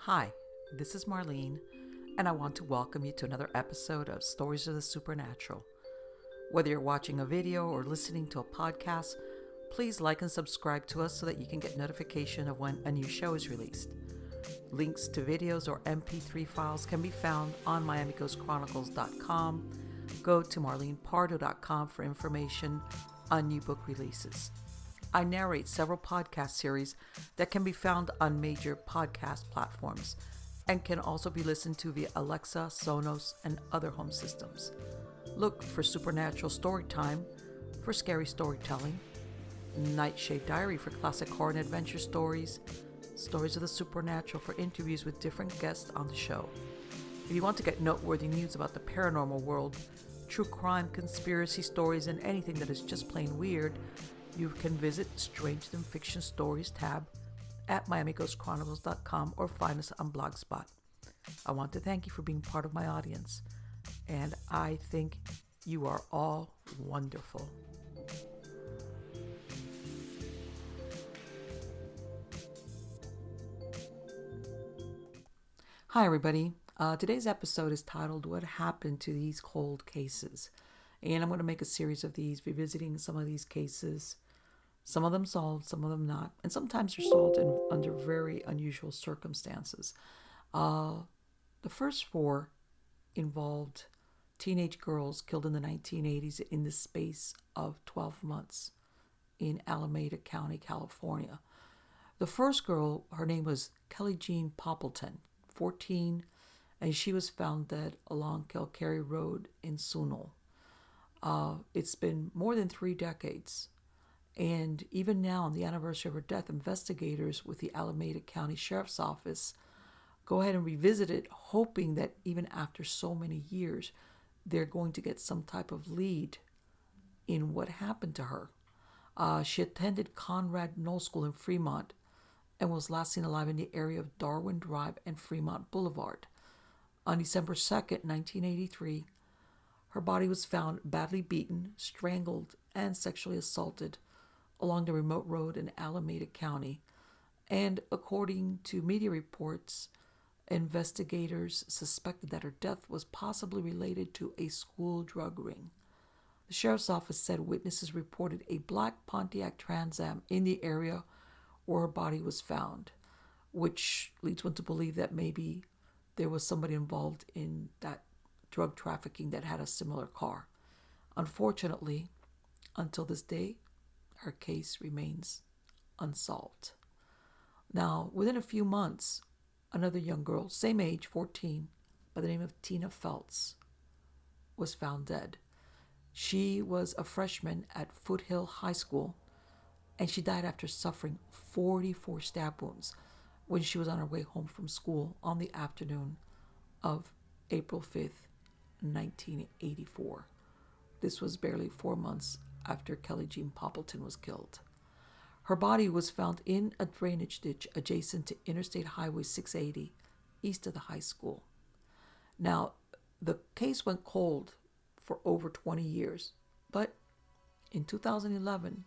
Hi, this is Marlene, and I want to welcome you to another episode of Stories of the Supernatural. Whether you're watching a video or listening to a podcast, please like and subscribe to us so that you can get notification of when a new show is released. Links to videos or MP3 files can be found on MiamiGhostChronicles.com. Go to MarlenePardo.com for information on new book releases. I narrate several podcast series that can be found on major podcast platforms and can also be listened to via Alexa, Sonos, and other home systems. Look for Supernatural Storytime for scary storytelling, Nightshade Diary for classic horror and adventure stories, Stories of the Supernatural for interviews with different guests on the show. If you want to get noteworthy news about the paranormal world, true crime, conspiracy stories, and anything that is just plain weird, you can visit Strange Than Fiction Stories tab at MiamiGhostChronicles.com or find us on Blogspot. I want to thank you for being part of my audience, and I think you are all wonderful. Hi, everybody. Today's episode is titled What Happened to These Cold Cases? And I'm going to make a series of these, revisiting some of these cases. Some of them solved, some of them not. And sometimes they're solved under very unusual circumstances. The first four involved teenage girls killed in the 1980s in the space of 12 months in Alameda County, California. The first girl, her name was Kellie Jean Poppleton, 14, and she was found dead along Kelcary Road in Sunol. It's been more than 3 decades, and even now, on the anniversary of her death, investigators with the Alameda County Sheriff's Office go ahead and revisit it, hoping that even after so many years, they're going to get some type of lead in what happened to her. She attended Conrad Knoll School in Fremont and was last seen alive in the area of Darwin Drive and Fremont Boulevard. On December 2nd, 1983, her body was found badly beaten, strangled, and sexually assaulted along the remote road in Alameda County. And according to media reports, investigators suspected that her death was possibly related to a school drug ring. The sheriff's office said witnesses reported a black Pontiac Trans Am in the area where her body was found, which leads one to believe that maybe there was somebody involved in that drug trafficking that had a similar car. Unfortunately, until this day, her case remains unsolved. Now, within a few months, another young girl, same age, 14, by the name of Tina Faelz, was found dead. She was a freshman at Foothill High School, and she died after suffering 44 stab wounds when she was on her way home from school on the afternoon of April 5th, 1984. This was barely 4 months after Kellie Jean Poppleton was killed. Her body was found in a drainage ditch adjacent to Interstate Highway 680, east of the high school. Now, the case went cold for over 20 years, but in 2011,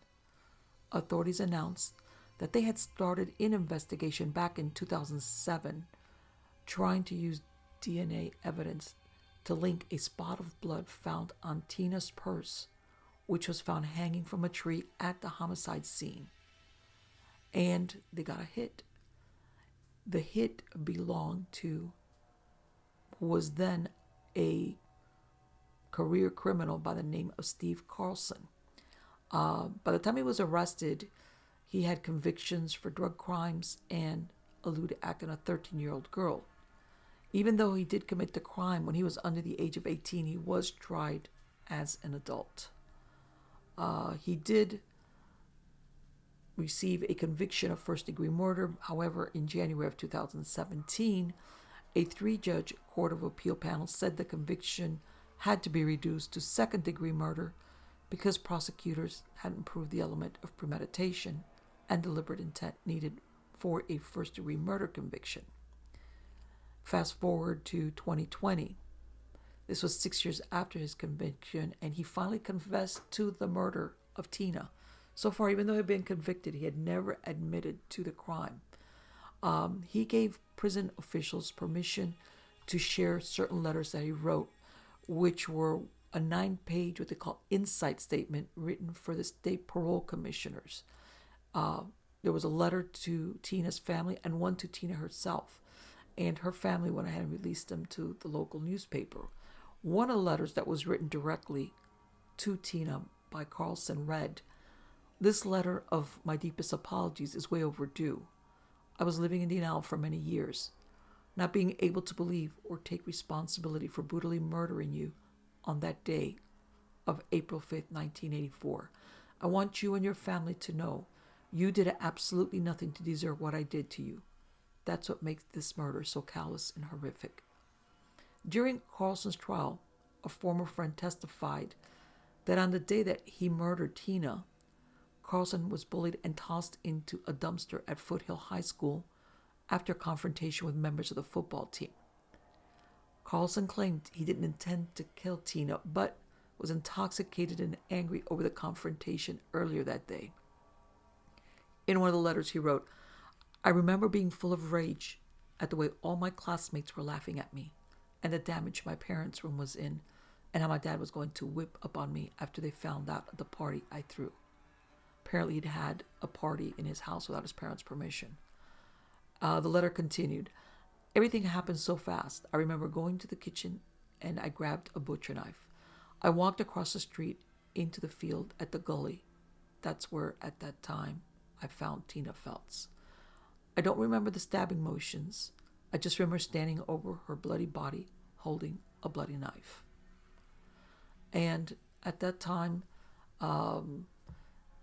authorities announced that they had started an investigation back in 2007, trying to use DNA evidence to link a spot of blood found on Tina's purse, which was found hanging from a tree at the homicide scene. And they got a hit. The hit belonged to who was then a career criminal by the name of Steve Carlson. By the time he was arrested, he had convictions for drug crimes and a lewd act on a 13-year-old girl. Even though he did commit the crime when he was under the age of 18, he was tried as an adult. He did receive a conviction of first-degree murder. However, in January of 2017, a 3-judge Court of Appeal panel said the conviction had to be reduced to second-degree murder because prosecutors hadn't proved the element of premeditation and deliberate intent needed for a first-degree murder conviction. Fast forward to 2020. This was 6 years after his conviction, and he finally confessed to the murder of Tina. So far, even though he had been convicted, he had never admitted to the crime. He gave prison officials permission to share certain letters that he wrote, which were a 9-page, what they call insight statement, written for the state parole commissioners. There was a letter to Tina's family and one to Tina herself. And her family went ahead and released them to the local newspaper. One of the letters that was written directly to Tina by Carlson read, "This letter of my deepest apologies is way overdue. I was living in denial for many years, not being able to believe or take responsibility for brutally murdering you on that day of April 5th, 1984. I want you and your family to know you did absolutely nothing to deserve what I did to you. That's what makes this murder so callous and horrific." During Carlson's trial, a former friend testified that on the day that he murdered Tina, Carlson was bullied and tossed into a dumpster at Foothill High School after a confrontation with members of the football team. Carlson claimed he didn't intend to kill Tina, but was intoxicated and angry over the confrontation earlier that day. In one of the letters he wrote, "I remember being full of rage at the way all my classmates were laughing at me and the damage my parents' room was in and how my dad was going to whip up on me after they found out the party I threw." Apparently he'd had a party in his house without his parents' permission. The letter continued, "Everything happened so fast. I remember going to the kitchen and I grabbed a butcher knife. I walked across the street into the field at the gully. That's where, at that time, I found Tina Faelz. I don't remember the stabbing motions. I just remember standing over her bloody body, holding a bloody knife." And at that time,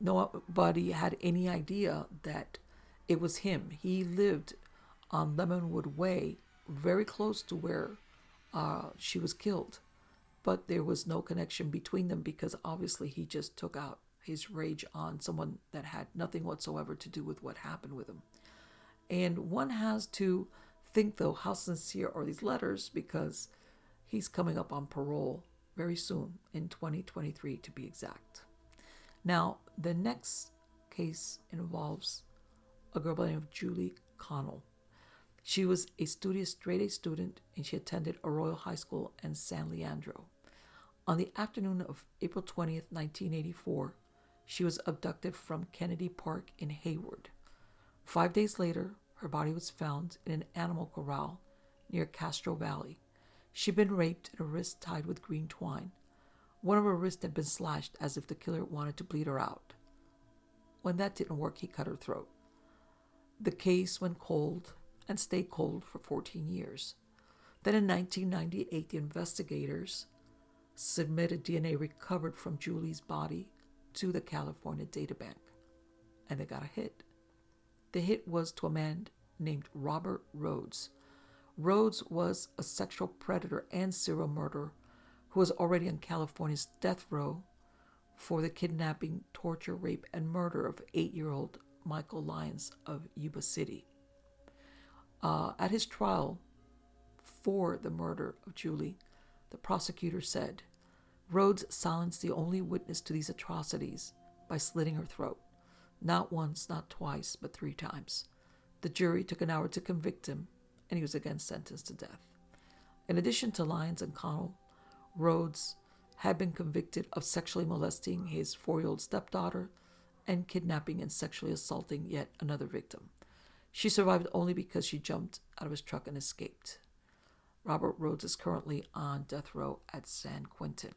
nobody had any idea that it was him. He lived on Lemonwood Way, very close to where she was killed. But there was no connection between them because obviously he just took out his rage on someone that had nothing whatsoever to do with what happened with him. And one has to think, though, how sincere are these letters, because he's coming up on parole very soon, in 2023 to be exact. Now, the next case involves a girl by the name of Julie Connell. She was a studious straight-A student, and she attended Arroyo High School in San Leandro. On the afternoon of April 20th, 1984, she was abducted from Kennedy Park in Hayward. 5 days later, her body was found in an animal corral near Castro Valley. She'd been raped and her wrists tied with green twine. One of her wrists had been slashed as if the killer wanted to bleed her out. When that didn't work, he cut her throat. The case went cold and stayed cold for 14 years. Then in 1998, the investigators submitted DNA recovered from Julie's body to the California Databank, and they got a hit. The hit was to a man named Robert Rhodes. Rhodes was a sexual predator and serial murderer who was already on California's death row for the kidnapping, torture, rape, and murder of 8-year-old Michael Lyons of Yuba City. At his trial for the murder of Julie, the prosecutor said, "Rhodes silenced the only witness to these atrocities by slitting her throat. Not once, not twice, but 3 times. The jury took an hour to convict him, and he was again sentenced to death." In addition to Lyons and Connell, Rhodes had been convicted of sexually molesting his 4-year-old stepdaughter and kidnapping and sexually assaulting yet another victim. She survived only because she jumped out of his truck and escaped. Robert Rhodes is currently on death row at San Quentin.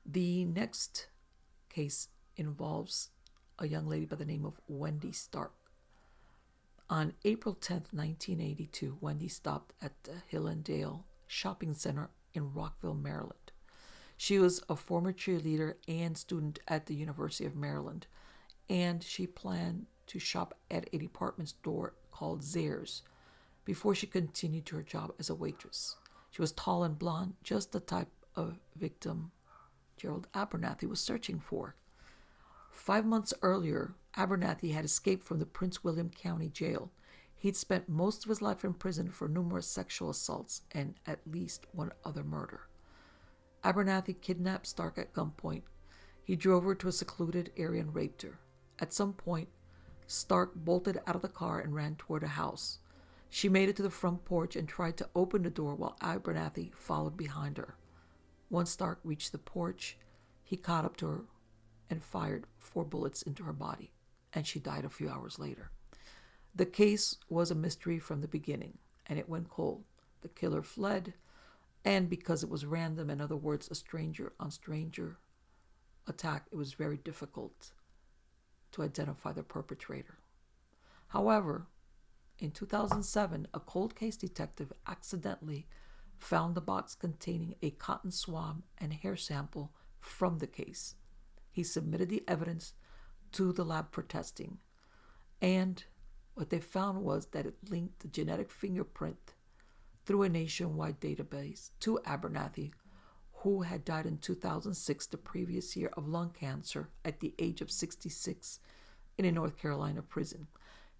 The next case involves a young lady by the name of Wendy Stark. On April 10th, 1982, Wendy stopped at the Hill and Dale Shopping Center in Rockville, Maryland. She was a former cheerleader and student at the University of Maryland, and she planned to shop at a department store called Zayre's before she continued to her job as a waitress. She was tall and blonde, just the type of victim Gerald Abernathy was searching for. 5 months earlier, Abernathy had escaped from the Prince William County Jail. He'd spent most of his life in prison for numerous sexual assaults and at least one other murder. Abernathy kidnapped Stark at gunpoint. He drove her to a secluded area and raped her. At some point, Stark bolted out of the car and ran toward a house. She made it to the front porch and tried to open the door while Abernathy followed behind her. Once Stark reached the porch, he caught up to her and fired 4 bullets into her body, and she died a few hours later. The case was a mystery from the beginning, and it went cold. The killer fled, and because it was random, in other words, a stranger on stranger attack, it was very difficult to identify the perpetrator. However, in 2007, a cold case detective accidentally found the box containing a cotton swab and hair sample from the case. He submitted the evidence to the lab for testing, and what they found was that it linked the genetic fingerprint through a nationwide database to Abernathy, who had died in 2006, the previous year, of lung cancer at the age of 66 in a North Carolina prison.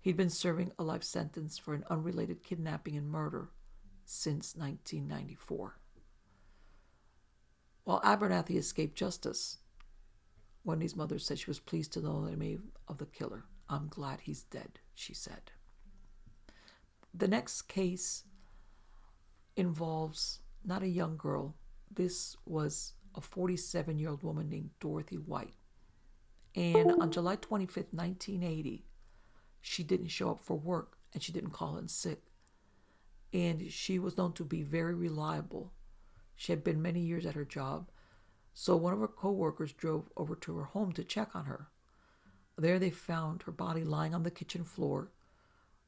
He'd been serving a life sentence for an unrelated kidnapping and murder since 1994. While Abernathy escaped justice, Wendy's mother said she was pleased to know the name of the killer. "I'm glad he's dead," she said. The next case involves not a young girl. This was a 47-year-old woman named Dorothy White. And on July 25th, 1980, she didn't show up for work and she didn't call in sick. And she was known to be very reliable. She had been many years at her job. So one of her co-workers drove over to her home to check on her. There they found her body lying on the kitchen floor.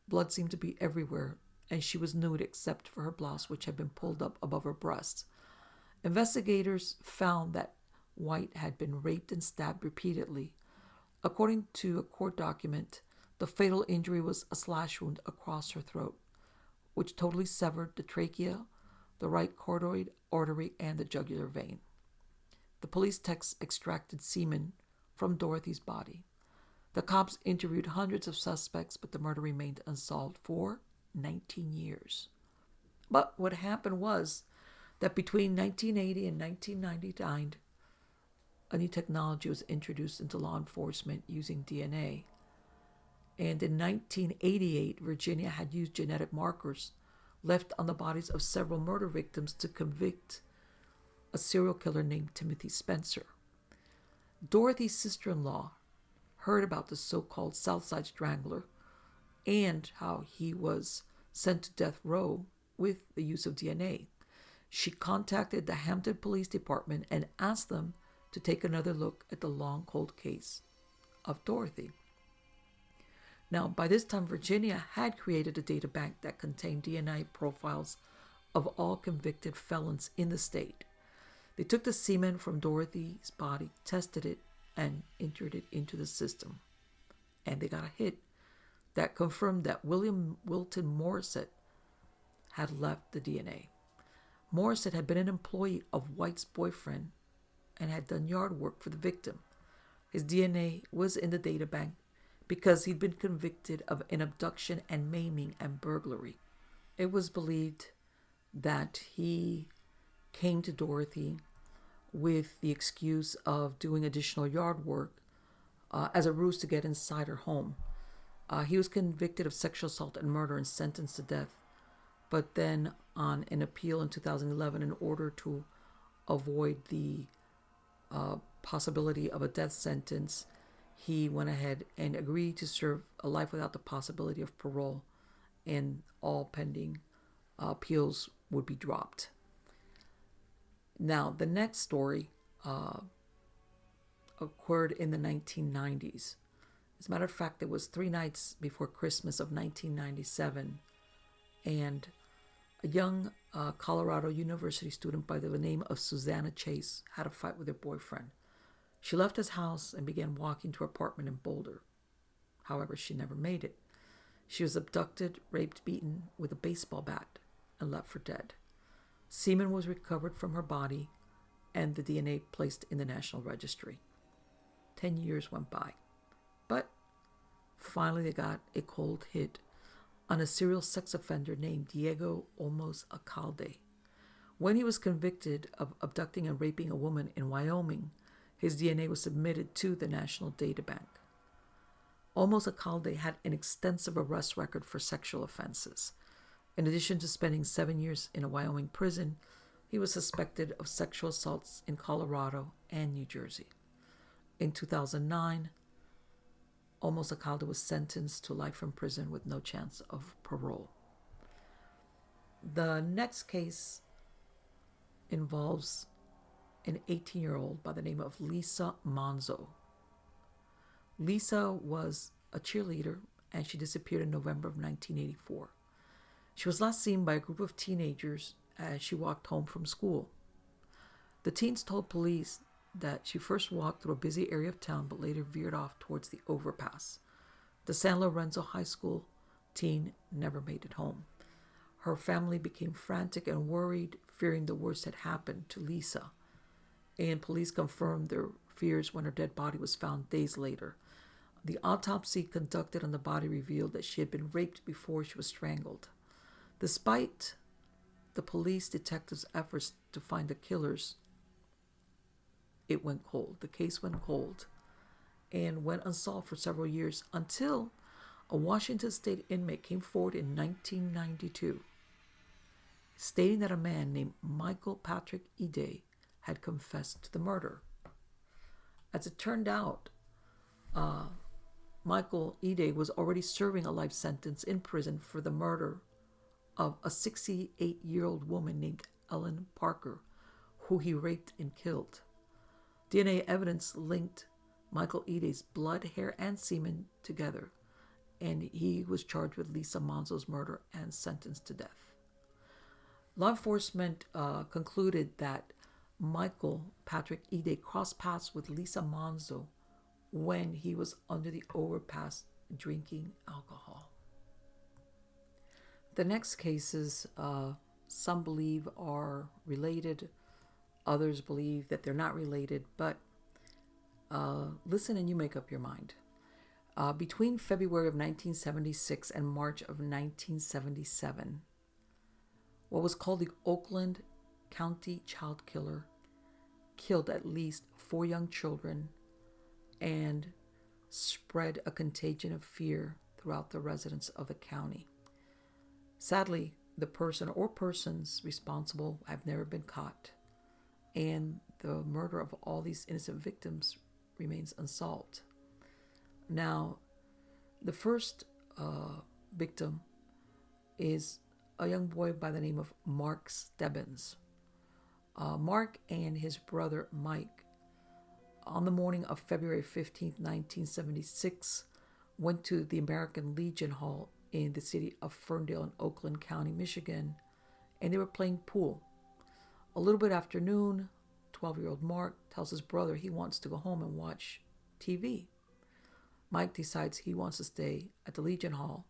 Blood seemed to be everywhere, and she was nude except for her blouse, which had been pulled up above her breasts. Investigators found that White had been raped and stabbed repeatedly. According to a court document, the fatal injury was a slash wound across her throat, which totally severed the trachea, the right carotid artery, and the jugular vein. The police techs extracted semen from Dorothy's body. The cops interviewed hundreds of suspects, but the murder remained unsolved for 19 years. But what happened was that between 1980 and 1999, a new technology was introduced into law enforcement using DNA. And in 1988, Virginia had used genetic markers left on the bodies of several murder victims to convict a serial killer named Timothy Spencer. Dorothy's sister-in-law heard about the so-called Southside Strangler and how he was sent to death row with the use of DNA. She contacted the Hampton Police Department and asked them to take another look at the long cold case of Dorothy. Now, by this time, Virginia had created a data bank that contained DNA profiles of all convicted felons in the state. They took the semen from Dorothy's body, tested it, and entered it into the system. And they got a hit that confirmed that William Wilton Morissette had left the DNA. Morissette had been an employee of White's boyfriend and had done yard work for the victim. His DNA was in the data bank because he'd been convicted of an abduction and maiming and burglary. It was believed that he came to Dorothy with the excuse of doing additional yard work as a ruse to get inside her home. He was convicted of sexual assault and murder and sentenced to death. But then on an appeal in 2011, in order to avoid the possibility of a death sentence, he went ahead and agreed to serve a life without the possibility of parole, and all pending appeals would be dropped. Now, the next story occurred in the 1990s. As a matter of fact, it was 3 nights before Christmas of 1997, and a young Colorado University student by the name of Susannah Chase had a fight with her boyfriend. She left his house and began walking to her apartment in Boulder. However, she never made it. She was abducted, raped, beaten with a baseball bat, and left for dead. Semen was recovered from her body and the DNA placed in the National Registry. 10 years went by. But finally they got a cold hit on a serial sex offender named Diego Olmos Alcalde. When he was convicted of abducting and raping a woman in Wyoming, his DNA was submitted to the National Data Bank. Almost Alcalde had an extensive arrest record for sexual offenses. In addition to spending 7 years in a Wyoming prison, he was suspected of sexual assaults in Colorado and New Jersey. In 2009, Almost Alcalde was sentenced to life in prison with no chance of parole. The next case involves an 18-year-old by the name of Lisa Monzo. Lisa was a cheerleader, and she disappeared in November of 1984. She was last seen by a group of teenagers as she walked home from school. The teens told police that she first walked through a busy area of town but later veered off towards the overpass. The San Lorenzo High School teen never made it home. Her family became frantic and worried, fearing the worst had happened to Lisa. And police confirmed their fears when her dead body was found days later. The autopsy conducted on the body revealed that she had been raped before she was strangled. Despite the police detectives' efforts to find the killers, it went cold. The case went cold and went unsolved for several years until a Washington state inmate came forward in 1992, stating that a man named Michael Patrick Ide had confessed to the murder. As it turned out, Michael Ide was already serving a life sentence in prison for the murder of a 68-year-old woman named Ellen Parker, who he raped and killed. DNA evidence linked Michael Ide's blood, hair, and semen together, and he was charged with Lisa Monzo's murder and sentenced to death. Law enforcement concluded that Michael Patrick Ide crossed paths with Lisa Monzo when he was under the overpass drinking alcohol. The next cases, some believe are related, others believe that they're not related, but listen and you make up your mind. Between February of 1976 and March of 1977, what was called the Oakland County Child Killer killed at least 4 young children and spread a contagion of fear throughout the residents of the county. Sadly, the person or persons responsible have never been caught, and the murder of all these innocent victims remains unsolved. Now, the first victim is a young boy by the name of Mark Stebbins. Mark and his brother Mike, on the morning of February 15th, 1976, went to the American Legion Hall in the city of Ferndale in Oakland County, Michigan, and they were playing pool. A little bit after noon, 12-year-old Mark tells his brother he wants to go home and watch TV. Mike decides he wants to stay at the Legion Hall,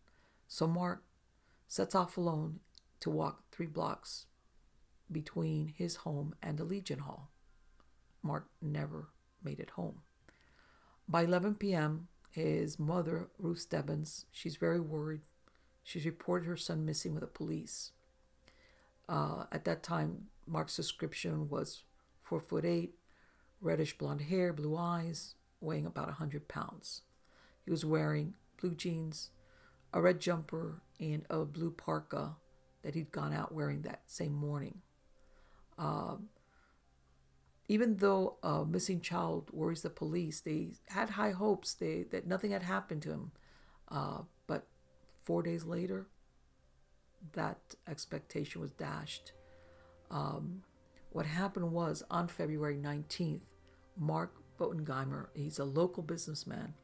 so Mark sets off alone to walk 3 blocks between his home and the Legion Hall. Mark never made it home. By 11 p.m., his mother, Ruth Stebbins, she's very worried. She's reported her son missing with the police. At that time, Mark's description was 4'8", reddish blonde hair, blue eyes, weighing about 100 pounds. He was wearing blue jeans, a red jumper, and a blue parka that he'd gone out wearing that same morning. Even though a missing child worries the police, they had high hopes that nothing had happened to him. But 4 days later, that expectation was dashed. What happened was, on February 19th, Mark Botengeimer, he's a local businessman.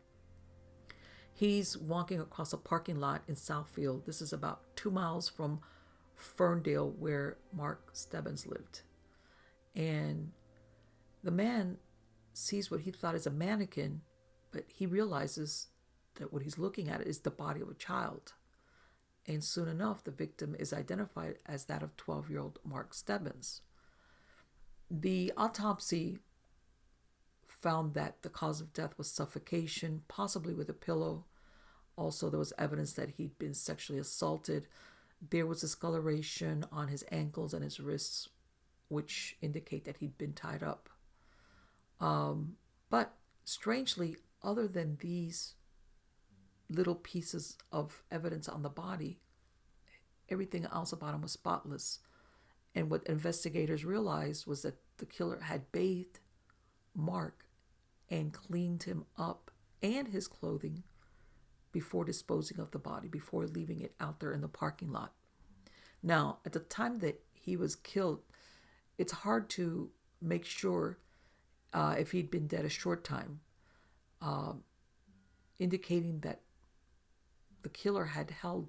He's walking across a parking lot in Southfield. This is about 2 miles from Ferndale, where Mark Stebbins lived. And the man sees what he thought is a mannequin, but he realizes that what he's looking at is the body of a child. And soon enough, the victim is identified as that of 12-year-old Mark Stebbins. The autopsy found that the cause of death was suffocation, possibly with a pillow. Also, there was evidence that he'd been sexually assaulted. There was discoloration on his ankles and his wrists, which indicate that he'd been tied up. But strangely, other than these little pieces of evidence on the body. Everything else about him was spotless. And what investigators realized was that the killer had bathed Mark and cleaned him up and his clothing before disposing of the body, before leaving it out there in the parking lot. Now, at the time that he was killed, it's hard to make sure if he'd been dead a short time, indicating that the killer had held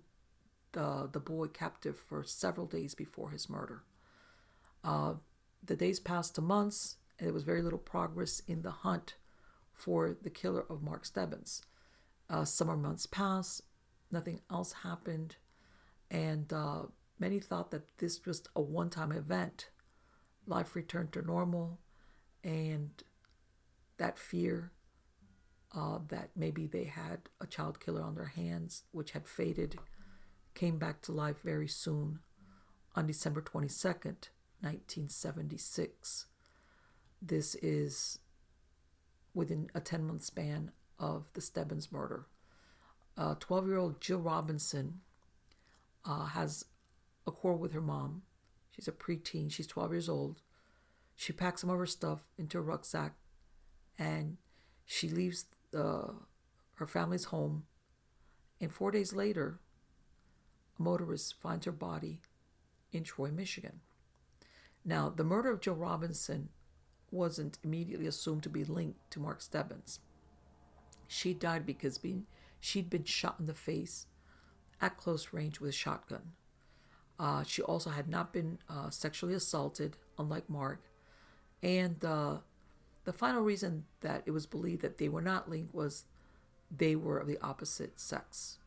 the boy captive for several days before his murder. The days passed to months, and there was very little progress in the hunt for the killer of Mark Stebbins. Summer months passed, nothing else happened, and many thought that this was a one-time event. Life returned to normal, and that fear that maybe they had a child killer on their hands, which had faded, came back to life very soon on December 22nd, 1976. This is within a 10-month span of the Stebbins murder. 12-year-old Jill Robinson has a quarrel with her mom. She's a preteen. She's 12 years old. She packs some of her stuff into a rucksack, and she leaves her family's home. And 4 days later, a motorist finds her body in Troy, Michigan. Now, the murder of Jill Robinson wasn't immediately assumed to be linked to Mark Stebbins. She died because she'd been shot in the face at close range with a shotgun. She also had not been sexually assaulted, unlike Mark. And the final reason that it was believed that they were not linked was they were of the opposite sex.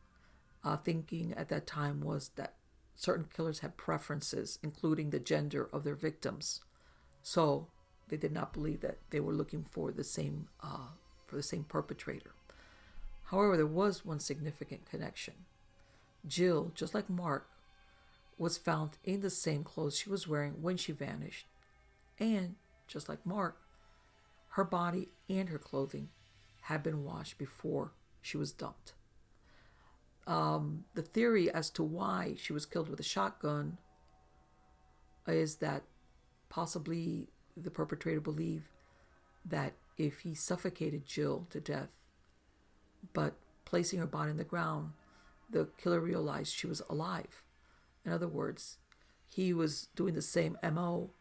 Thinking at that time was that certain killers had preferences, including the gender of their victims. So they did not believe that they were looking for the same perpetrator. However, there was one significant connection. Jill, just like Mark, was found in the same clothes she was wearing when she vanished. And, just like Mark, her body and her clothing had been washed before she was dumped. The theory as to why she was killed with a shotgun is that possibly the perpetrator believed that if he suffocated Jill to death, but placing her body in the ground, the killer realized she was alive. In other words, he was doing the same MO,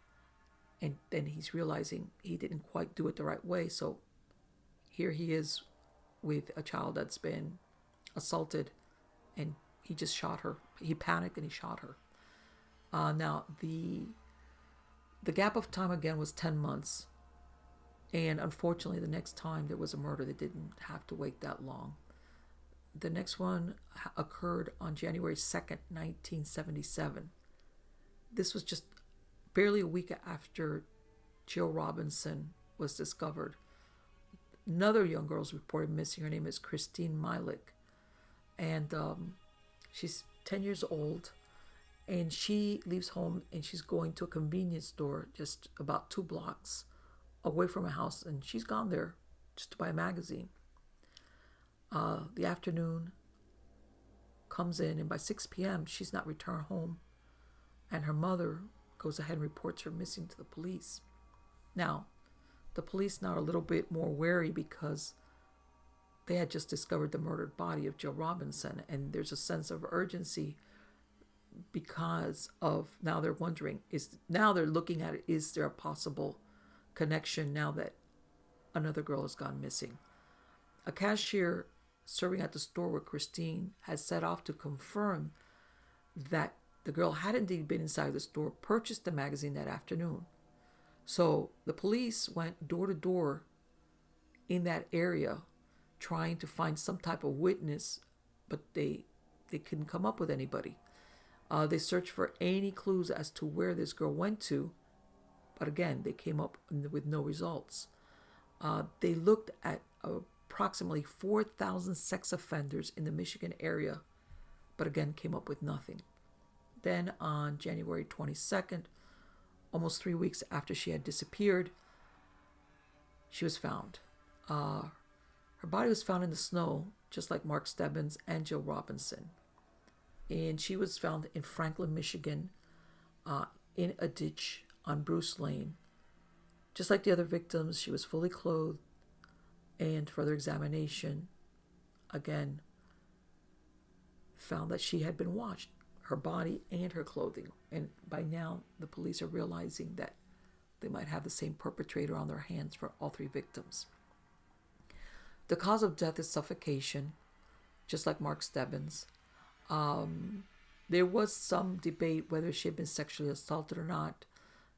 and then he's realizing he didn't quite do it the right way. So here he is with a child that's been assaulted, and he just shot her. He panicked and he shot her. Now, the gap of time again was 10 months. And unfortunately, the next time there was a murder, they didn't have to wait that long. The next one occurred on January 2nd, 1977. This was just barely a week after Jill Robinson was discovered. Another young girl was reported missing. Her name is Kristine Mihelich. And she's 10 years old. And she leaves home and she's going to a convenience store just about 2 blocks away from her house. And she's gone there just to buy a magazine. The afternoon comes in, and by 6 p.m. she's not returned home. And her mother goes ahead and reports her missing to the police. Now, the police now are a little bit more wary because they had just discovered the murdered body of Jill Robinson, and there's a sense of urgency because of now they're wondering, now they're looking at it, is there a possible connection now that another girl has gone missing? A cashier serving at the store where Kristine had set off to confirm that the girl had indeed been inside the store, purchased the magazine that afternoon. So the police went door to door in that area trying to find some type of witness, but they couldn't come up with anybody. They searched for any clues as to where this girl went to, but again, they came up with no results. They looked at approximately 4,000 sex offenders in the Michigan area, but again, came up with nothing. Then on January 22nd, almost 3 weeks after she had disappeared, she was found. Her body was found in the snow just like Mark Stebbins and Jill Robinson. And she was found in Franklin, Michigan, in a ditch on Bruce Lane. Just like the other victims, she was fully clothed, and further examination, again, found that she had been washed, her body and her clothing. And by now, the police are realizing that they might have the same perpetrator on their hands for all three victims. The cause of death is suffocation, just like Mark Stebbins. There was some debate whether she had been sexually assaulted or not.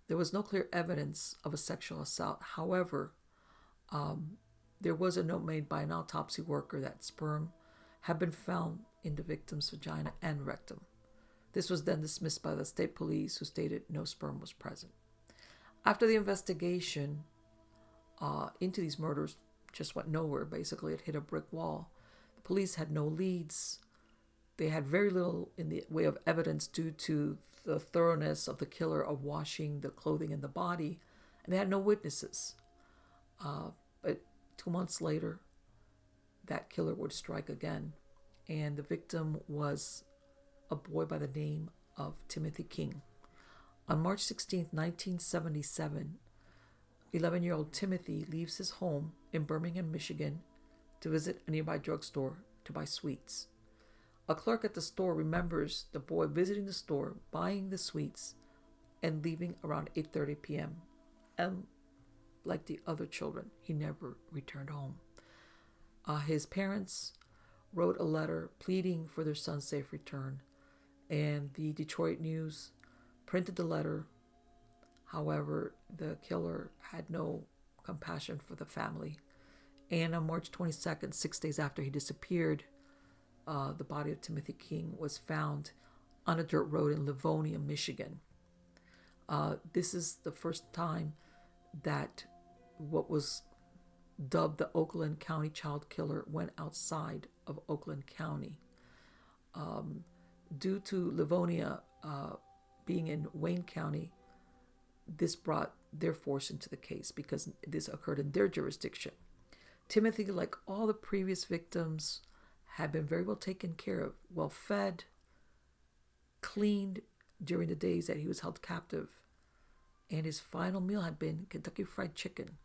There was no clear evidence of a sexual assault. However, there was a note made by an autopsy worker that sperm had been found in the victim's vagina and rectum. This was then dismissed by the state police, who stated no sperm was present. After the investigation into these murders just went nowhere. Basically, it hit a brick wall. The police had no leads. They had very little in the way of evidence due to the thoroughness of the killer of washing the clothing and the body, and they had no witnesses. But 2 months later, that killer would strike again, and the victim was a boy by the name of Timothy King. On March 16, 1977, 11-year-old Timothy leaves his home in Birmingham, Michigan, to visit a nearby drugstore to buy sweets. A clerk at the store remembers the boy visiting the store, buying the sweets, and leaving around 8:30 p.m. And like the other children, he never returned home. His parents wrote a letter pleading for their son's safe return, and the Detroit News printed the letter. However, the killer had no compassion for the family. And on March 22nd, 6 days after he disappeared, the body of Timothy King was found on a dirt road in Livonia, Michigan. This is the first time that what was dubbed the Oakland County child killer went outside of Oakland County. Due to Livonia being in Wayne County, this brought their force into the case because this occurred in their jurisdiction. Timothy, like all the previous victims, had been very well taken care of, well fed, cleaned during the days that he was held captive, and his final meal had been Kentucky Fried Chicken,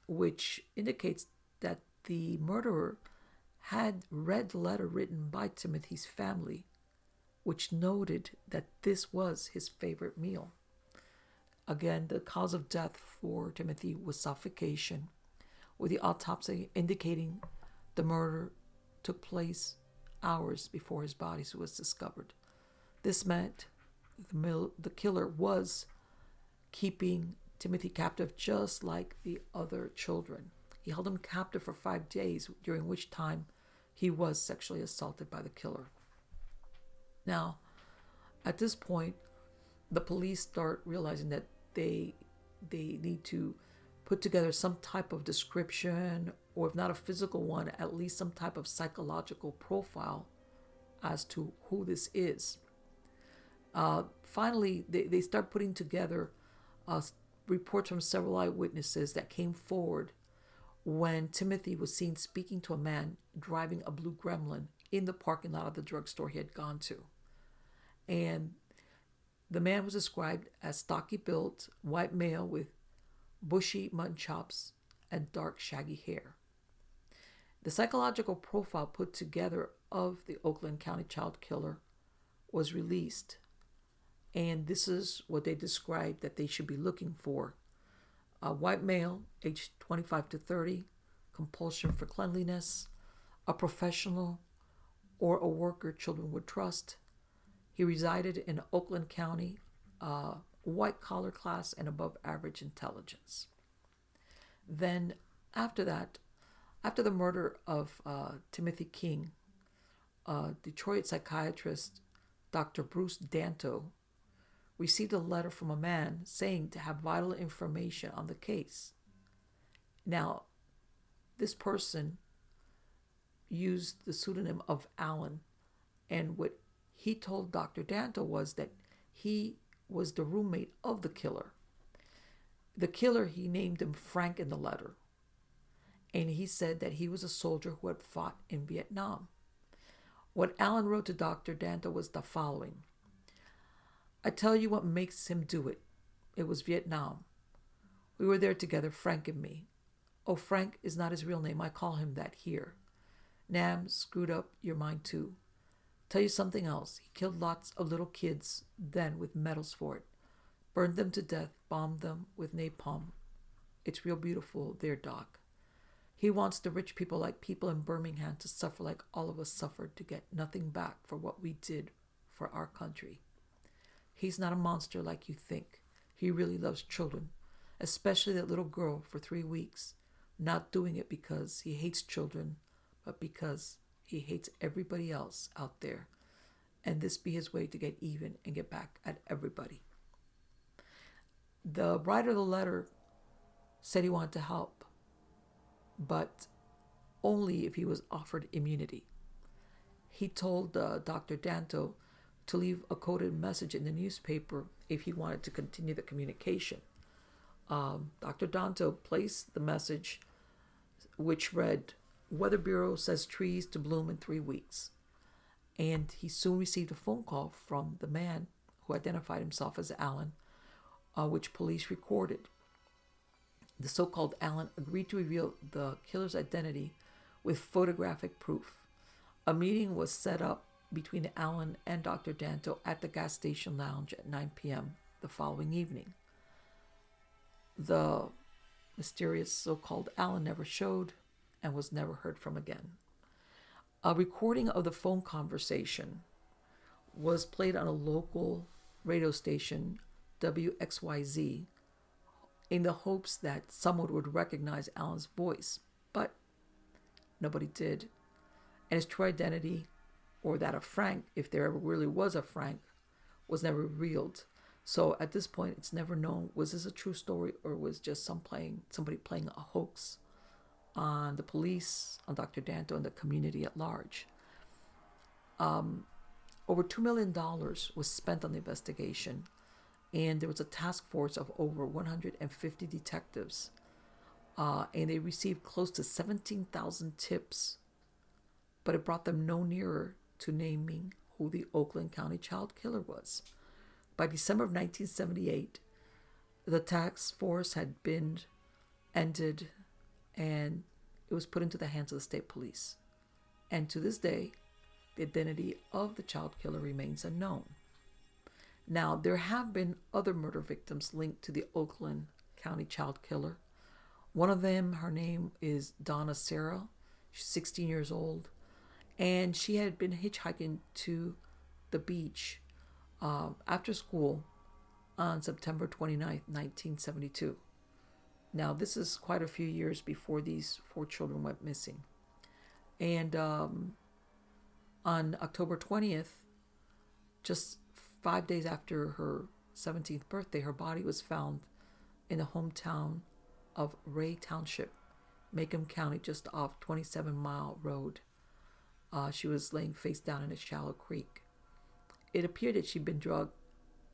which indicates that the murderer had read the letter written by Timothy's family, which noted that this was his favorite meal. Again, the cause of death for Timothy was suffocation, with the autopsy indicating the murder took place hours before his body was discovered. This meant the killer was keeping Timothy captive just like the other children. He held him captive for 5 days, during which time he was sexually assaulted by the killer. Now, at this point, the police start realizing that they need to put together some type of description, or if not a physical one, at least some type of psychological profile as to who this is. Finally, they start putting together reports from several eyewitnesses that came forward when Timothy was seen speaking to a man driving a blue Gremlin in the parking lot of the drugstore he had gone to. And the man was described as stocky built, white male with bushy mutton chops and dark shaggy hair. The psychological profile put together of the Oakland County child killer was released, and this is what they described that they should be looking for. A white male, aged 25 to 30, compulsion for cleanliness, a professional or a worker children would trust. He resided in Oakland County, white collar class, and above average intelligence. Then after that, after the murder of Timothy King, Detroit psychiatrist Dr. Bruce Danto received a letter from a man saying to have vital information on the case. Now, this person used the pseudonym of Allen, and what he told Dr. Danto was that he was the roommate of the killer. The killer, he named him Frank in the letter. and he said that he was a soldier who had fought in Vietnam. What Alan wrote to Dr. Danto was the following: I tell you what makes him do it. It was Vietnam. We were there together, Frank and me. Oh, Frank is not his real name. I call him that here. Nam screwed up your mind too. Tell you something else. He killed lots of little kids then with medals for it. Burned them to death, bombed them with napalm. It's real beautiful there, Doc. He wants the rich people like people in Birmingham to suffer like all of us suffered to get nothing back for what we did for our country. He's not a monster like you think. He really loves children, especially that little girl for 3 weeks, not doing it because he hates children, but because he hates everybody else out there. And this be his way to get even and get back at everybody. The writer of the letter said he wanted to help, but only if he was offered immunity. He told Dr. Danto to leave a coded message in the newspaper if he wanted to continue the communication. Dr. Danto placed the message, which read, Weather Bureau says trees to bloom in 3 weeks. And he soon received a phone call from the man who identified himself as Alan, which police recorded. The so-called Alan agreed to reveal the killer's identity with photographic proof. A meeting was set up between Alan and Dr. Danto at the gas station lounge at 9 p.m. the following evening. The mysterious so-called Alan never showed and was never heard from again. A recording of the phone conversation was played on a local radio station, WXYZ, in the hopes that someone would recognize Alan's voice, but nobody did. And his true identity, or that of Frank, if there ever really was a Frank, was never revealed. So at this point, it's never known, was this a true story or was just somebody playing a hoax on the police, on Dr. Danto, and the community at large. Over $2 million was spent on the investigation, and there was a task force of over 150 detectives, and they received close to 17,000 tips, but it brought them no nearer to naming who the Oakland County child killer was. By December of 1978, the task force had been ended, and it was put into the hands of the state police. And to this day, the identity of the child killer remains unknown. Now, there have been other murder victims linked to the Oakland County child killer. One of them, her name is Donna Sarah. She's 16 years old. And she had been hitchhiking to the beach after school on September 29th, 1972. Now, this is quite a few years before these 4 children went missing. And on October 20th, just 5 days after her 17th birthday, her body was found in the hometown of Ray Township, Macomb County, just off 27 Mile Road. She was laying face down in a shallow creek. It appeared that she'd been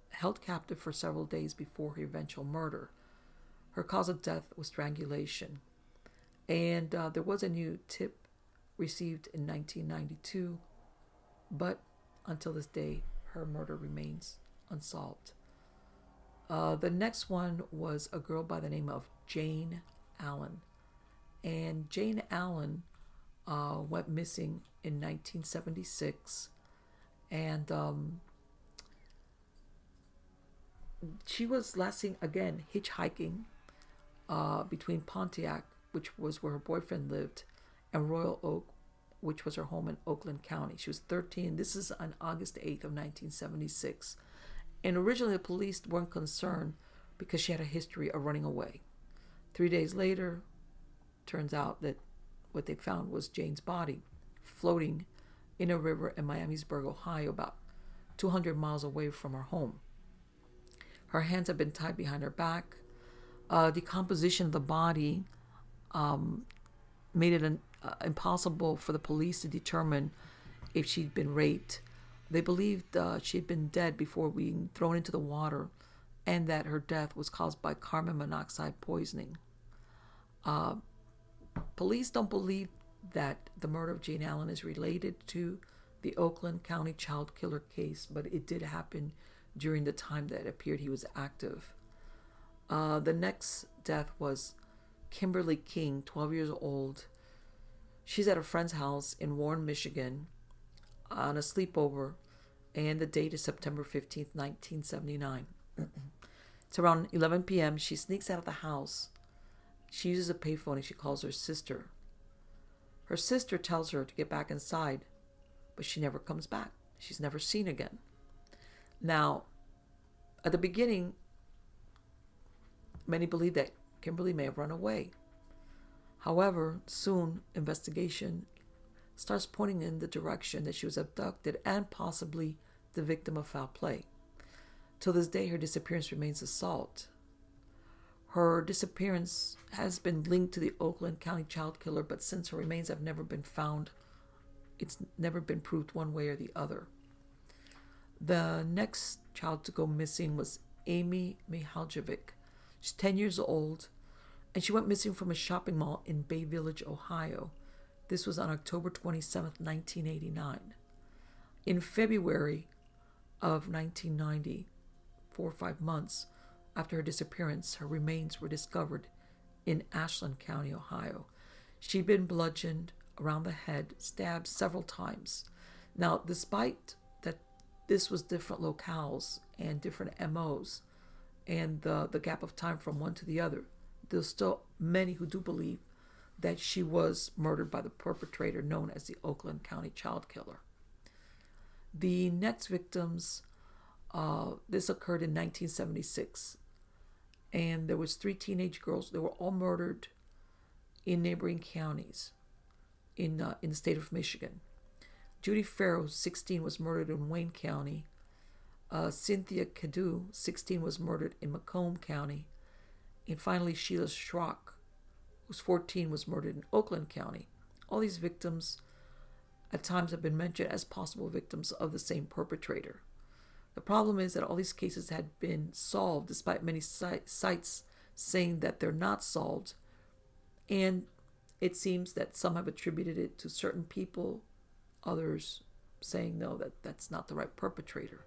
held captive for several days before her eventual murder. Her cause of death was strangulation. And there was a new tip received in 1992, but until this day, her murder remains unsolved. The next one was a girl by the name of Jane Allen. And Jane Allen went missing in 1976. And she was last seen, again, hitchhiking between Pontiac, which was where her boyfriend lived, and Royal Oak, which was her home in Oakland County. She was 13. This is on August 8th of 1976. And originally the police weren't concerned because she had a history of running away. 3 days later, turns out that what they found was Jane's body floating in a river in Miamisburg, Ohio, about 200 miles away from her home. Her hands had been tied behind her back. Decomposition of the body made it impossible for the police to determine if she'd been raped. They believed she'd been dead before being thrown into the water, and that her death was caused by carbon monoxide poisoning. Police don't believe that the murder of Jane Allen is related to the Oakland County child killer case, but it did happen during the time that it appeared he was active. The next death was Kimberly King, 12 years old. She's at a friend's house in Warren, Michigan on a sleepover, and the date is September 15th, 1979. It's around 11 p.m. She sneaks out of the house. She uses a payphone and she calls her sister. Her sister tells her to get back inside, but she never comes back. She's never seen again. Now, at the beginning, many believe that Kimberly may have run away. However, soon investigation starts pointing in the direction that she was abducted and possibly the victim of foul play. Till this day, her disappearance remains assault. Her disappearance has been linked to the Oakland County child killer, but since her remains have never been found, it's never been proved one way or the other. The next child to go missing was Amy Mihelich. She's 10 years old, and she went missing from a shopping mall in Bay Village, Ohio. This was on October 27th, 1989. In February of 1990, 4 or 5 months after her disappearance, her remains were discovered in Ashland County, Ohio. She'd been bludgeoned around the head, stabbed several times. Now, despite that this was different locales and different MOs, and the gap of time from one to the other, there's still many who do believe that she was murdered by the perpetrator known as the Oakland County child killer. The next victims, this occurred in 1976, and there was 3 teenage girls. They were all murdered in neighboring counties in the state of Michigan. Judy Farrow, 16, was murdered in Wayne County. Cynthia Cadu, 16, was murdered in Macomb County. And finally, Sheila Schrock, who's 14, was murdered in Oakland County. All these victims at times have been mentioned as possible victims of the same perpetrator. The problem is that all these cases had been solved despite many sites saying that they're not solved. And it seems that some have attributed it to certain people, others saying no, that's not the right perpetrator.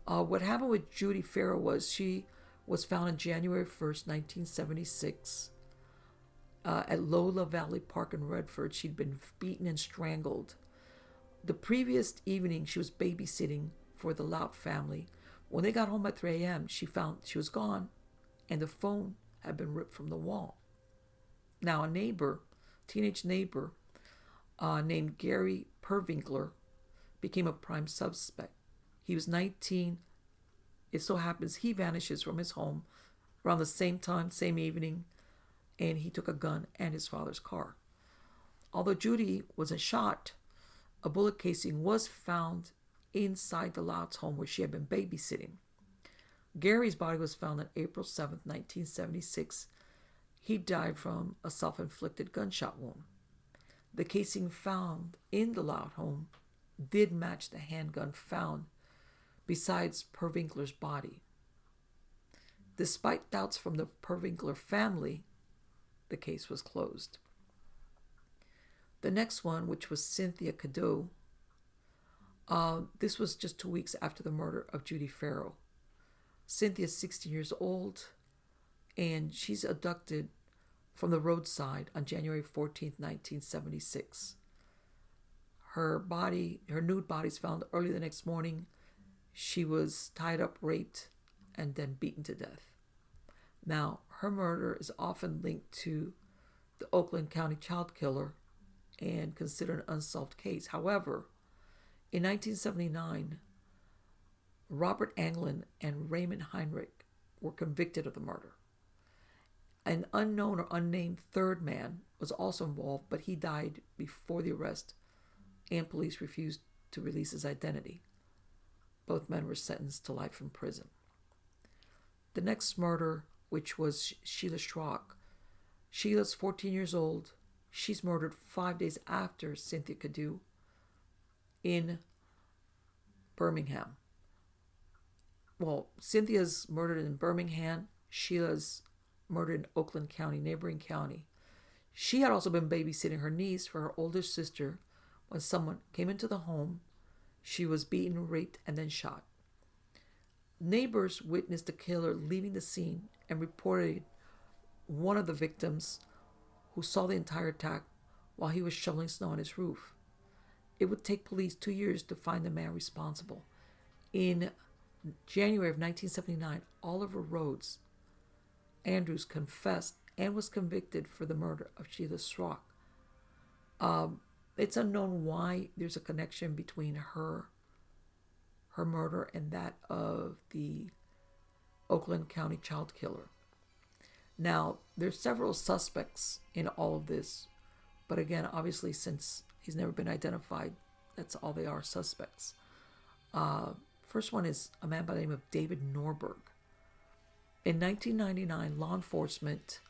What happened with Judy Farrow was she was found on January 1st, 1976 at Lola Valley Park in Redford. She'd been beaten and strangled. The previous evening, she was babysitting for the Lout family. When they got home at 3 a.m., she found she was gone, and the phone had been ripped from the wall. Now, a teenage neighbor named Gary Pervinkler became a prime suspect. He was 19. It so happens he vanishes from his home around the same time, same evening, and he took a gun and his father's car. Although Judy wasn't shot, a bullet casing was found inside the Loud's home where she had been babysitting. Gary's body was found on April 7th, 1976. He died from a self-inflicted gunshot wound. The casing found in the Loud home did match the handgun found besides Pervinkler's body. Despite doubts from the Pervinkler family, the case was closed. The next one, which was Cynthia Cadu, this was just 2 weeks after the murder of Judy Farrow. Cynthia's 16 years old, and she's abducted from the roadside on January 14th, 1976. Her nude body is found early the next morning. She was tied up, raped, and then beaten to death. Now, her murder is often linked to the Oakland County child killer and considered an unsolved case. However, in 1979, Robert Anglin and Raymond Heinrich were convicted of the murder. An unknown or unnamed third man was also involved, but he died before the arrest, and police refused to release his identity. Both men were sentenced to life in prison. The next murder, which was Sheila Schrock. Sheila's 14 years old. She's murdered 5 days after Cynthia Cadu in Birmingham. Well, Cynthia's murdered in Birmingham. Sheila's murdered in Oakland County, neighboring county. She had also been babysitting her niece for her older sister when someone came into the home. She was beaten, raped, and then shot. Neighbors witnessed the killer leaving the scene and reported one of the victims who saw the entire attack while he was shoveling snow on his roof. It would take police 2 years to find the man responsible. In January of 1979, Oliver Rhodes Andrews confessed and was convicted for the murder of Sheila Strock. It's unknown why there's a connection between her murder and that of the Oakland County child killer. Now, there's several suspects in all of this, but again, obviously, since he's never been identified, that's all they are, suspects. First one is a man by the name of David Norberg. In 1999, law enforcement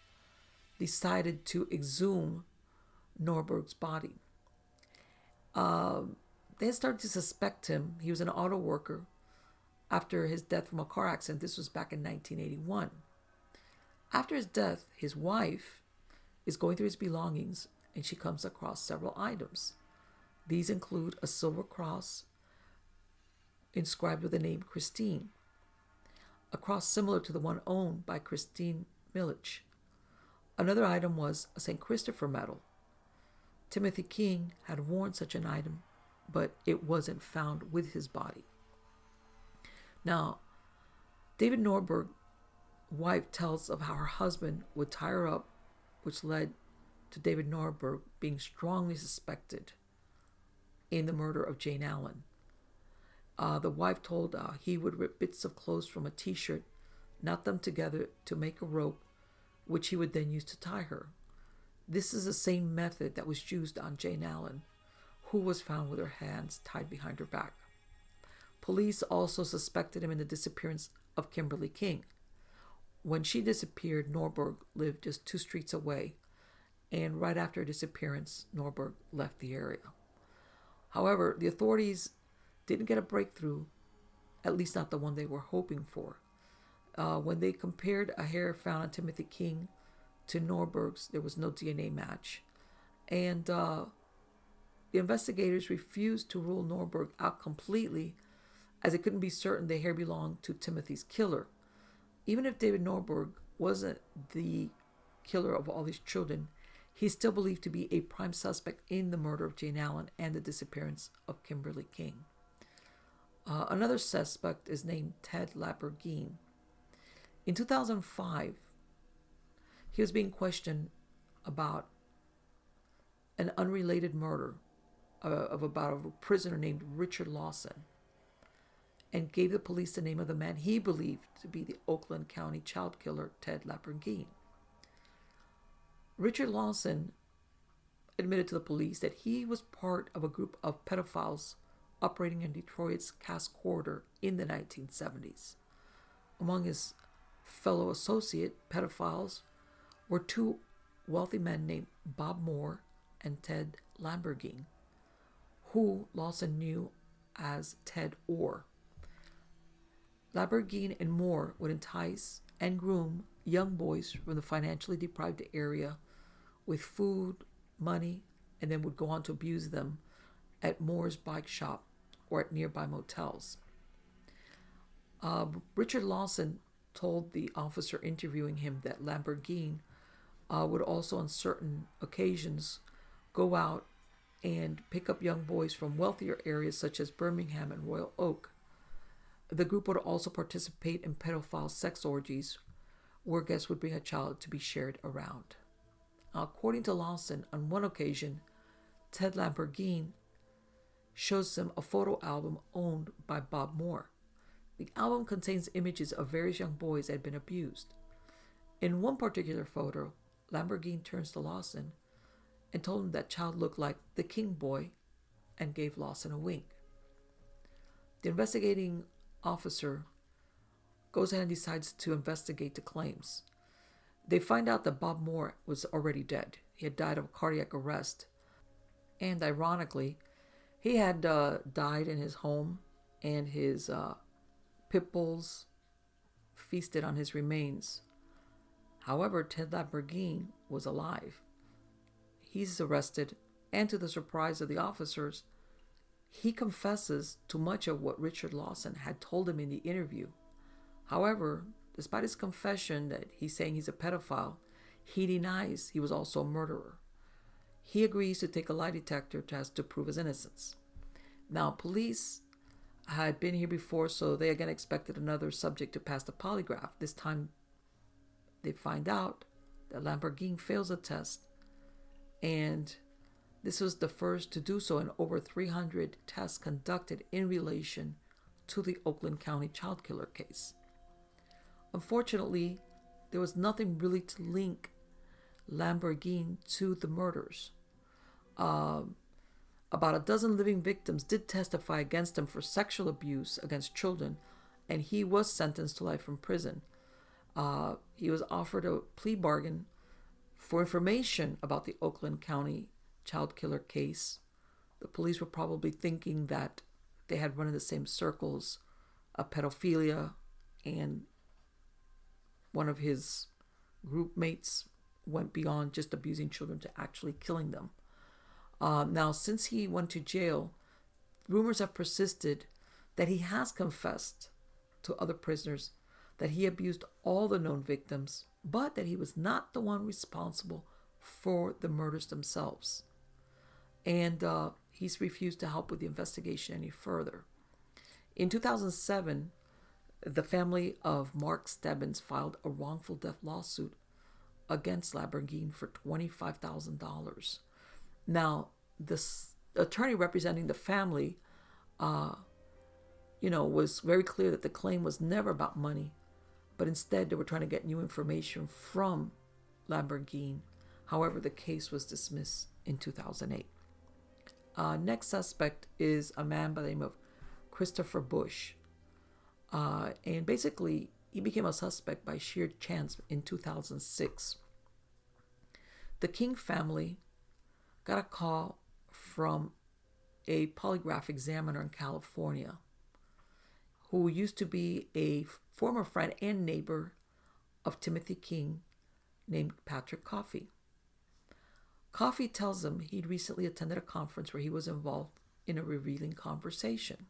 decided to exhume Norberg's body. They had started to suspect him. He was an auto worker after his death from a car accident. This was back in 1981. After his death, his wife is going through his belongings and she comes across several items. These include a silver cross inscribed with the name Kristine, a cross similar to the one owned by Kristine Mihelich. Another item was a St. Christopher medal. Timothy King had worn such an item, but it wasn't found with his body. Now, David Norberg's wife tells of how her husband would tie her up, which led to David Norberg being strongly suspected in the murder of Jane Allen. The wife told he would rip bits of clothes from a t-shirt, knot them together to make a rope, which he would then use to tie her. This is the same method that was used on Jane Allen, who was found with her hands tied behind her back. Police also suspected him in the disappearance of Kimberly King. When she disappeared, Norberg lived just 2 streets away, and right after her disappearance, Norberg left the area. However, the authorities didn't get a breakthrough, at least not the one they were hoping for. When they compared a hair found on Timothy King to Norberg's, there was no DNA match. And the investigators refused to rule Norberg out completely, as it couldn't be certain the hair belonged to Timothy's killer. Even if David Norberg wasn't the killer of all these children, he's still believed to be a prime suspect in the murder of Jane Allen and the disappearance of Kimberly King. Another suspect is named Ted Lamborghini. In 2005, he was being questioned about an unrelated murder of about a prisoner named Richard Lawson, and gave the police the name of the man he believed to be the Oakland County child killer, Ted Lamborghini. Richard Lawson admitted to the police that he was part of a group of pedophiles operating in Detroit's Cass Corridor in the 1970s. Among his fellow associate pedophiles were 2 wealthy men named Bob Moore and Ted Lamborghini, who Lawson knew as Ted Orr. Lamborghini and Moore would entice and groom young boys from the financially deprived area with food, money, and then would go on to abuse them at Moore's bike shop or at nearby motels. Richard Lawson told the officer interviewing him that Lamborghini would also on certain occasions go out and pick up young boys from wealthier areas such as Birmingham and Royal Oak. The group would also participate in pedophile sex orgies where guests would bring a child to be shared around. According to Lawson, on one occasion, Ted Lamborghini shows him a photo album owned by Bob Moore. The album contains images of various young boys that had been abused. In one particular photo, Lamborghini turns to Lawson and told him that child looked like the King boy and gave Lawson a wink. The investigating officer goes ahead and decides to investigate the claims. They find out that Bob Moore was already dead. He had died of a cardiac arrest. And ironically, he had died in his home, and his pit bulls feasted on his remains. However, Ted Lamborghini was alive, he's arrested, and to the surprise of the officers, he confesses to much of what Richard Lawson had told him in the interview. However, despite his confession that he's saying he's a pedophile, he denies he was also a murderer. He agrees to take a lie detector test to prove his innocence. Now, police had been here before, so they again expected another subject to pass the polygraph. This time, they find out that Lamborghini fails the test, and this was the first to do so in over 300 tests conducted in relation to the Oakland County child killer case. Unfortunately, there was nothing really to link Lamborghini to the murders. About a dozen living victims did testify against him for sexual abuse against children, and he was sentenced to life in prison. He was offered a plea bargain for information about the Oakland County child killer case. The police were probably thinking that they had run in the same circles of pedophilia, and one of his group mates went beyond just abusing children to actually killing them. Now, since he went to jail, rumors have persisted that he has confessed to other prisoners that he abused all the known victims, but that he was not the one responsible for the murders themselves. And he's refused to help with the investigation any further. In 2007, the family of Mark Stebbins filed a wrongful death lawsuit against Lamborghini for $25,000. Now, the attorney representing the family, was very clear that the claim was never about money, but instead they were trying to get new information from Lamborghini. However, the case was dismissed in 2008. Next suspect is a man by the name of Christopher Bush. And basically, he became a suspect by sheer chance in 2006. The King family got a call from a polygraph examiner in California who used to be a former friend and neighbor of Timothy King named Patrick Coffey. Coffey tells him he'd recently attended a conference where he was involved in a revealing conversation.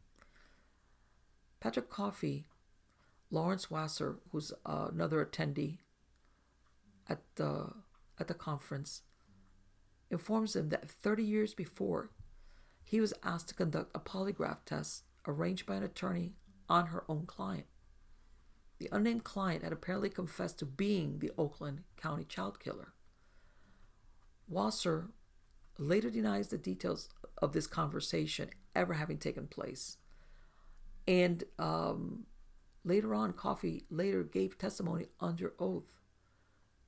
Patrick Coffey, Lawrence Wasser, who's another attendee at the conference, informs him that 30 years before, he was asked to conduct a polygraph test arranged by an attorney on her own client. The unnamed client had apparently confessed to being the Oakland County child killer. Wasser later denies the details of this conversation ever having taken place. And later on, Coffey later gave testimony under oath.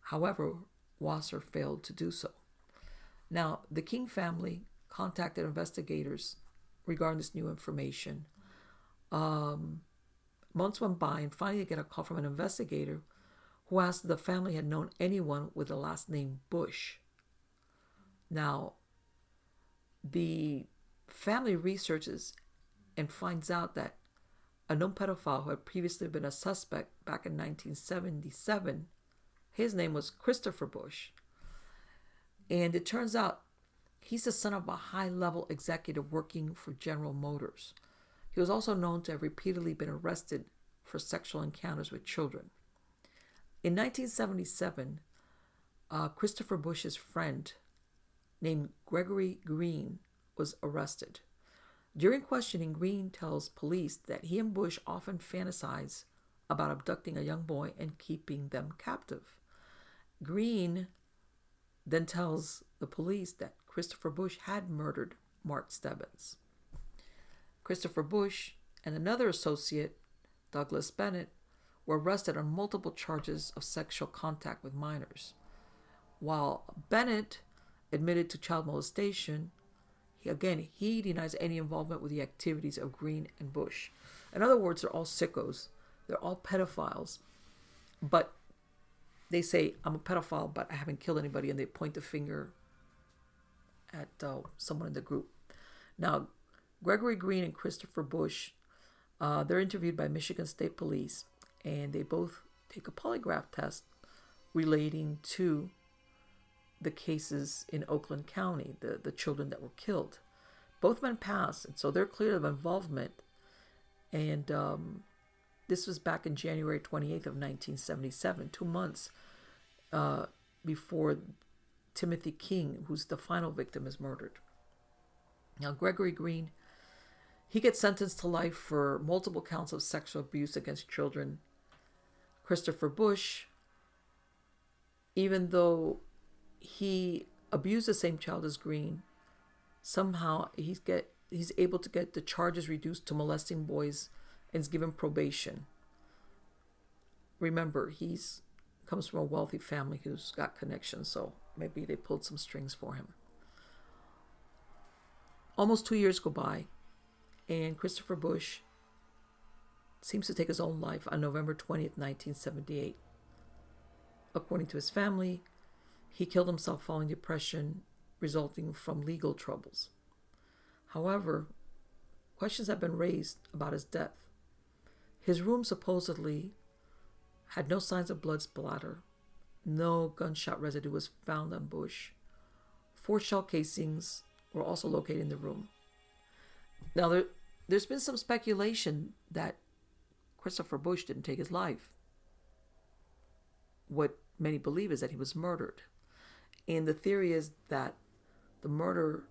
However, Wasser failed to do so. Now, the King family contacted investigators regarding this new information. Months went by, and finally they get a call from an investigator who asked if the family had known anyone with the last name Bush. Now, the family researches and finds out that a known pedophile who had previously been a suspect back in 1977, his name was Christopher Bush. And it turns out he's the son of a high-level executive working for General Motors. He was also known to have repeatedly been arrested for sexual encounters with children. In 1977, Christopher Bush's friend named Gregory Green was arrested. During questioning, Green tells police that he and Bush often fantasize about abducting a young boy and keeping them captive. Green then tells the police that Christopher Bush had murdered Mark Stebbins. Christopher Bush and another associate, Douglas Bennett, were arrested on multiple charges of sexual contact with minors. While Bennett admitted to child molestation, he denies any involvement with the activities of Green and Bush. In other words, they're all sickos. They're all pedophiles. But they say, I'm a pedophile, but I haven't killed anybody, and they point the finger at someone in the group. Now, Gregory Green and Christopher Bush, they're interviewed by Michigan State Police, and they both take a polygraph test relating to the cases in Oakland County, the children that were killed. Both men passed, and so they're clear of involvement. And this was back in January 28th of 1977, 2 months before Timothy King, who's the final victim, is murdered. Now, Gregory Green, he gets sentenced to life for multiple counts of sexual abuse against children. Christopher Bush, even though he abused the same child as Green, somehow he's able to get the charges reduced to molesting boys and is given probation. Remember, he's comes from a wealthy family who's got connections, so maybe they pulled some strings for him. Almost 2 years go by, and Christopher Bush seems to take his own life on November 20th, 1978. According to his family, he killed himself following depression resulting from legal troubles. However, questions have been raised about his death. His room supposedly had no signs of blood splatter. No gunshot residue was found on Bush. 4 shell casings were also located in the room. Now, there's been some speculation that Christopher Bush didn't take his life. What many believe is that he was murdered. And the theory is that the murder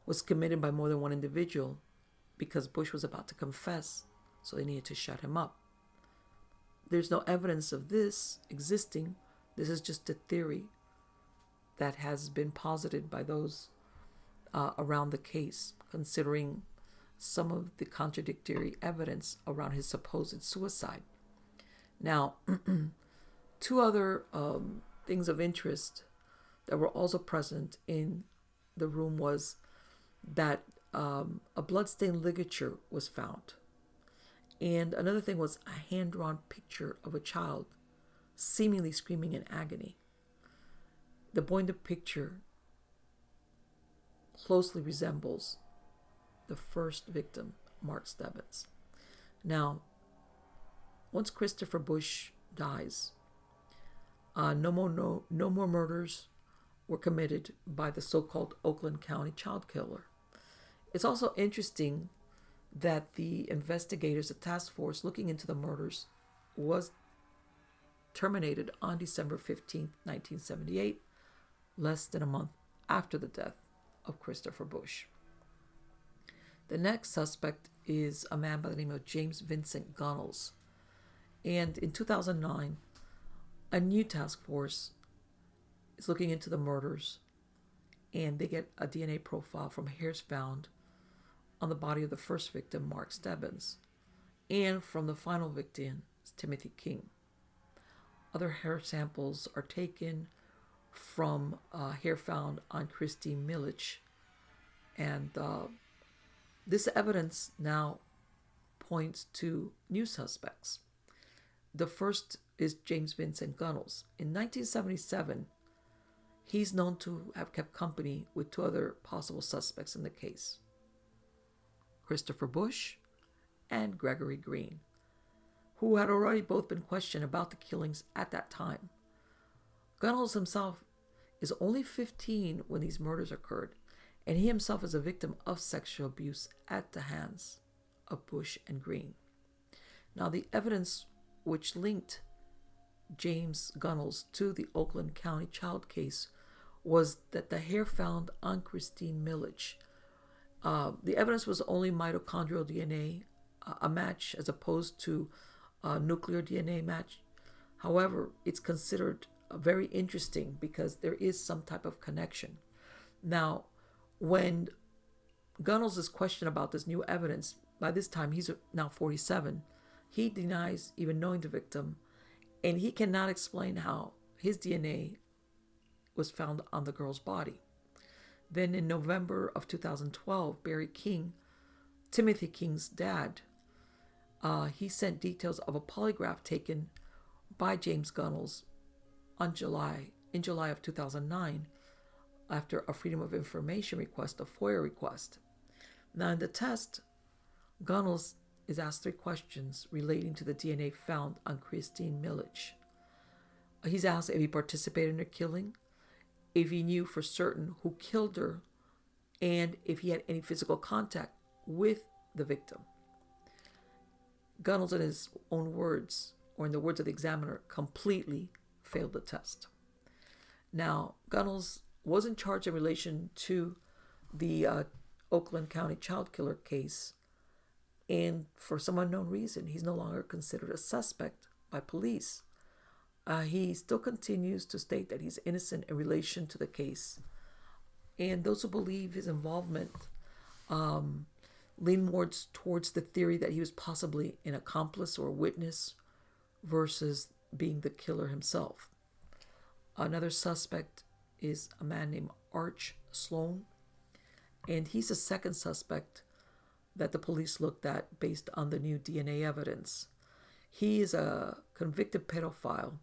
was committed by more than one individual because Bush was about to confess, so they needed to shut him up. There's no evidence of this existing. This is just a theory that has been posited by those around the case, considering some of the contradictory evidence around his supposed suicide. Now, 2 other things of interest that were also present in the room was that a bloodstained ligature was found. And another thing was a hand-drawn picture of a child seemingly screaming in agony. The boy in the picture closely resembles the first victim, Mark Stebbins. Now, once Christopher Bush dies, no more murders were committed by the so-called Oakland County child killer. It's also interesting that the investigators, the task force looking into the murders, was terminated on December 15th, 1978, less than a month after the death of Christopher Bush. The next suspect is a man by the name of James Vincent Gunnels. And in 2009, a new task force is looking into the murders, and they get a DNA profile from hairs found on the body of the first victim, Mark Stebbins, and from the final victim, Timothy King. Other hair samples are taken from hair found on Kristine Mihelich, and this evidence now points to new suspects. The first is James Vincent Gunnels. In 1977, he's known to have kept company with 2 other possible suspects in the case, Christopher Bush and Gregory Green, who had already both been questioned about the killings at that time. Gunnels himself is only 15 when these murders occurred, and he himself is a victim of sexual abuse at the hands of Bush and Green. Now, the evidence which linked James Gunnels to the Oakland County child case was that the hair found on Kristine Mihelich, the evidence was only mitochondrial DNA, a match as opposed to a nuclear DNA match. However, it's considered very interesting because there is some type of connection. Now, when Gunnels is questioned about this new evidence, by this time he's now 47, he denies even knowing the victim, and he cannot explain how his DNA was found on the girl's body. Then in November of 2012, Barry King, Timothy King's dad, he sent details of a polygraph taken by James Gunnels in July of 2009, after a Freedom of Information request, a FOIA request. Now in the test, Gunnels is asked 3 questions relating to the DNA found on Kristine Mihelich. He's asked if he participated in her killing, if he knew for certain who killed her and if he had any physical contact with the victim. Gunnels, in his own words, or in the words of the examiner, completely failed the test. Now, Gunnels wasn't charged in relation to the Oakland County child killer case, and for some unknown reason, he's no longer considered a suspect by police. He still continues to state that he's innocent in relation to the case. And those who believe his involvement lean more towards the theory that he was possibly an accomplice or a witness versus being the killer himself. Another suspect is a man named Arch Sloan, and he's the second suspect that the police looked at based on the new DNA evidence. He is a convicted pedophile,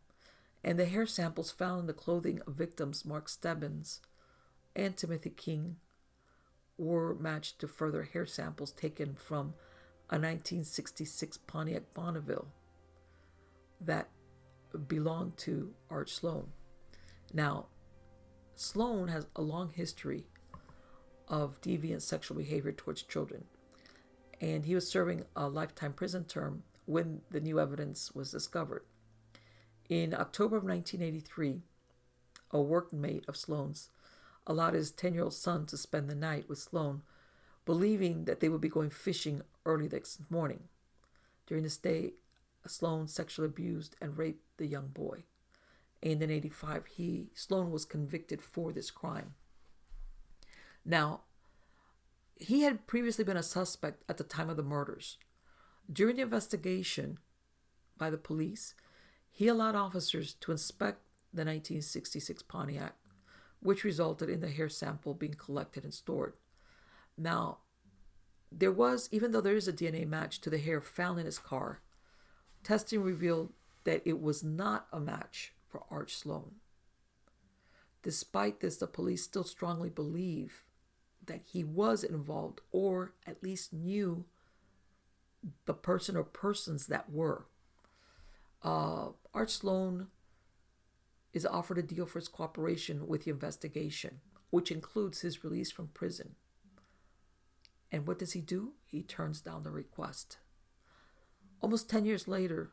and the hair samples found in the clothing of victims Mark Stebbins and Timothy King were matched to further hair samples taken from a 1966 Pontiac Bonneville that belonged to Arch Sloan. Now, Sloan has a long history of deviant sexual behavior towards children, and he was serving a lifetime prison term when the new evidence was discovered. In October of 1983, a workmate of Sloan's allowed his 10-year-old son to spend the night with Sloan, believing that they would be going fishing early the next morning. During the stay, Sloan sexually abused and raped the young boy. And in 1985, Sloan was convicted for this crime. Now, he had previously been a suspect at the time of the murders. During the investigation by the police, he allowed officers to inspect the 1966 Pontiac, which resulted in the hair sample being collected and stored. Now, there was, even though there is a DNA match to the hair found in his car, testing revealed that it was not a match for Arch Sloan. Despite this, the police still strongly believe that he was involved, or at least knew the person or persons that were. Arch Sloan is offered a deal for his cooperation with the investigation, which includes his release from prison. And what does he do? He turns down the request. Almost 10 years later,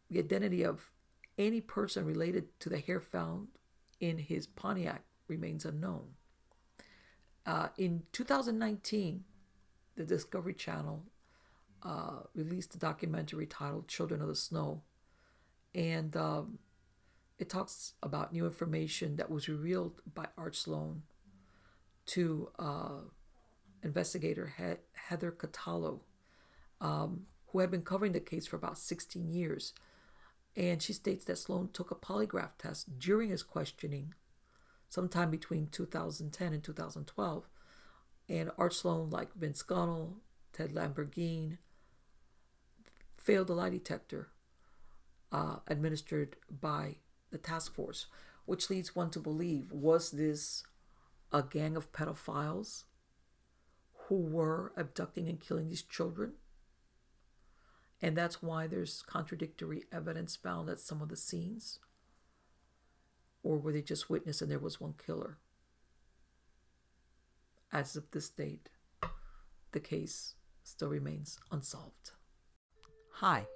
the identity of any person related to the hair found in his Pontiac remains unknown. In 2019, the Discovery Channel released a documentary titled Children of the Snow, and it talks about new information that was revealed by Arch Sloan to investigator Heather Cataldo, who had been covering the case for about 16 years. And she states that Sloan took a polygraph test during his questioning sometime between 2010 and 2012. And Arch Sloan, like Vince Connell, Ted Lamborghini, failed the lie detector administered by the task force, which leads one to believe, was this a gang of pedophiles who were abducting and killing these children? And that's why there's contradictory evidence found at some of the scenes? Or were they just witness and there was one killer? As of this date, the case still remains unsolved. Hi,